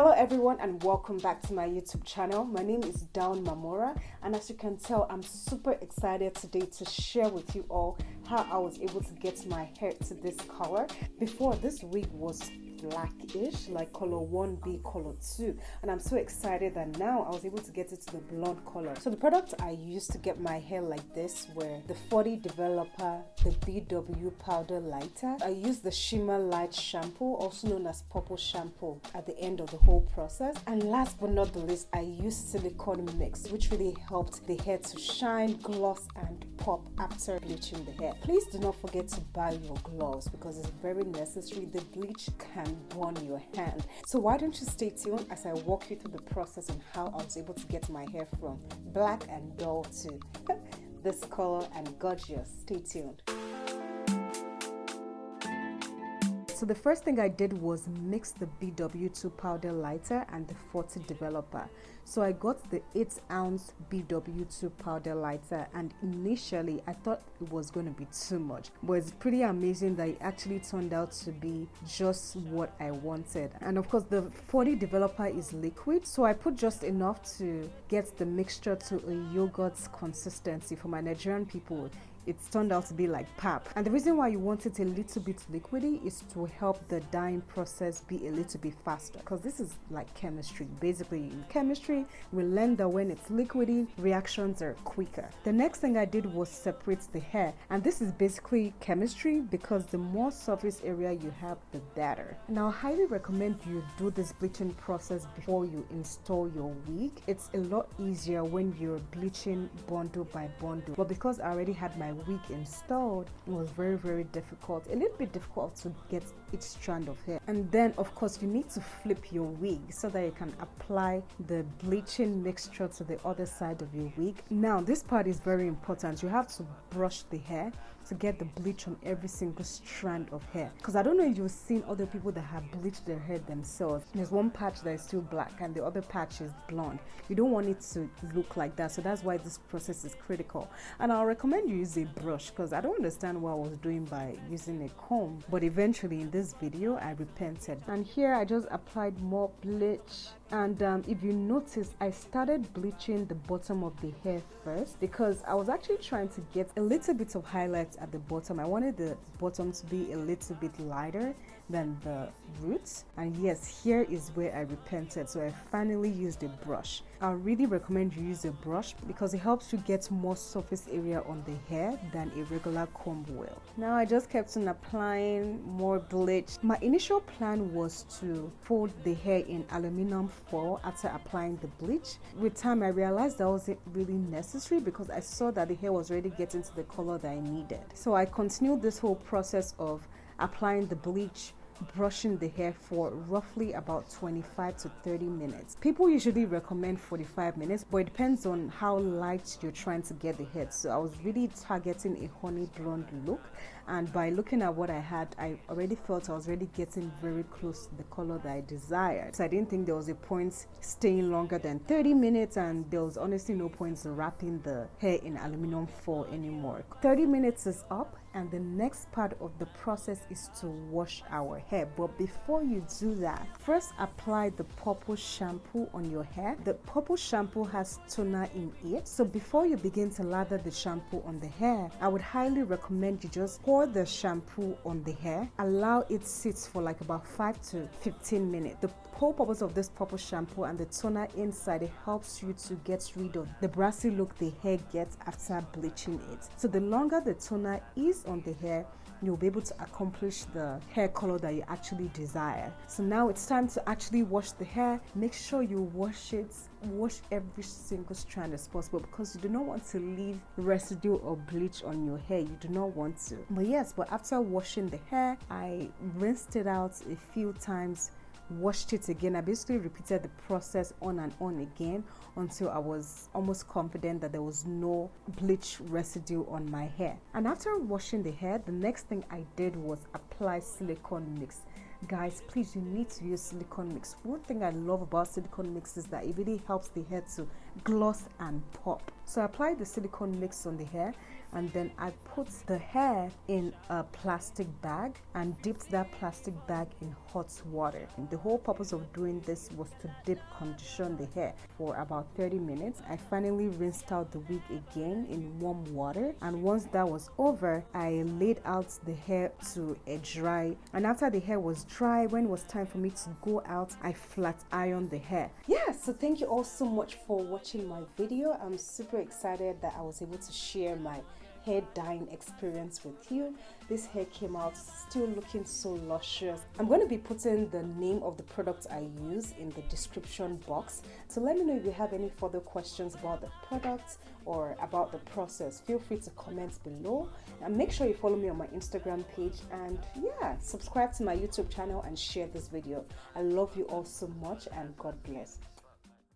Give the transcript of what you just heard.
Hello everyone and welcome back to my YouTube channel. My name is Dawn Mamora, and as you can tell, I'm super excited today to share with you all how I was able to get my hair to this color. Before, this wig was blackish, like color 1B, color 2, and I'm so excited that now I was able to get it to the blonde color. So the products I used to get my hair like this were the 40 Developer, the BW Powder Lighter. I used the Shimmer Lights Shampoo, also known as purple shampoo, at the end of the whole process. And last but not the least, I used Silicone mix, which really helped the hair to shine, gloss and pop after bleaching the hair. Please do not forget to buy your gloves because it's very necessary. The bleach can burn your hand. So why don't you stay tuned as I walk you through the process and how I was able to get my hair from black and dull to this color and gorgeous. Stay tuned. So the first thing I did was mix the BW2 Powder Lighter and the 40 Developer. So I got the 8-ounce BW2 Powder Lighter, and initially I thought it was going to be too much, but it's pretty amazing that it actually turned out to be just what I wanted. And of course the 40 Developer is liquid, so I put just enough to get the mixture to a yogurt consistency. For my Nigerian people, it's turned out to be like pap. And the reason why you want it a little bit liquidy is to help the dyeing process be a little bit faster, because this is like chemistry. Basically in chemistry we learn that when it's liquidy, reactions are quicker. The next thing I did was separate the hair, and this is basically chemistry because the more surface area you have, the better. Now I highly recommend you do this bleaching process before you install your wig. It's a lot easier when you're bleaching bundle by bundle, but because I already had my wig installed, it was very difficult, a little bit difficult to get each strand of hair. And then of course you need to flip your wig so that you can apply the bleaching mixture to the other side of your wig. Now this part is very important. You have to brush the hair to get the bleach on every single strand of hair, because I don't know if you've seen other people that have bleached their hair themselves. There's one patch that is still black and the other patch is blonde. You don't want it to look like that, so that's why this process is critical. And I'll recommend you use a brush, because I don't understand what I was doing by using a comb, but eventually in this video I repented. And here I just applied more bleach. And if you notice, I started bleaching the bottom of the hair first because I was actually trying to get a little bit of highlights at the bottom. I wanted the bottom to be a little bit lighter than the roots. And yes, here is where I repented, so I finally used a brush. I really recommend you use a brush because it helps you get more surface area on the hair than a regular comb will. Now I just kept on applying more bleach. My initial plan was to fold the hair in aluminum foil after applying the bleach. With time I realized that wasn't really necessary because I saw that the hair was already getting to the color that I needed. So I continued this whole process of applying the bleach, brushing the hair for roughly about 25 to 30 minutes. People usually recommend 45 minutes, but it depends on how light you're trying to get the hair. So I was really targeting a honey blonde look, and by looking at what I had, I already felt I was already getting very close to the color that I desired. So I didn't think there was a point staying longer than 30 minutes, and there was honestly no point wrapping the hair in aluminum foil anymore. 30 minutes is up, and the next part of the process is to wash our hair. But before you do that, first apply the purple shampoo on your hair. The purple shampoo has toner in it, so before you begin to lather the shampoo on the hair, I would highly recommend you just pour the shampoo on the hair, allow it sit for like about 5 to 15 minutes. The whole purpose of this purple shampoo and the toner inside, it helps you to get rid of the brassy look the hair gets after bleaching it. So the longer the toner is on the hair, you'll be able to accomplish the hair color that you actually desire. So now it's time to actually wash the hair. Make sure you wash every single strand as possible, because you do not want to leave residue or bleach on your hair. You do not want to. But after washing the hair, I rinsed it out a few times, washed it again. I basically repeated the process on and on again until I was almost confident that there was no bleach residue on my hair. And after washing the hair, the next thing I did was apply silicone mix. Guys, please, you need to use silicone mix. One thing I love about silicone mix is that it really helps the hair to gloss and pop. So I applied the silicone mix on the hair. and then I put the hair in a plastic bag and dipped that plastic bag in hot water. And the whole purpose of doing this was to deep condition the hair for about 30 minutes. I finally rinsed out the wig again in warm water, and once that was over, I laid out the hair to dry. And after the hair was dry, when it was time for me to go out, I flat ironed the hair. Yeah, so thank you all so much for watching my video. I'm super excited that I was able to share my hair dyeing experience with you. This hair came out still looking so luscious. I'm going to be putting the name of the product I use in the description box, so let me know if you have any further questions about the product or about the process. Feel free to comment below, and make sure you follow me on my Instagram page, and yeah, subscribe to my YouTube channel and share this video. I love you all so much, and God bless.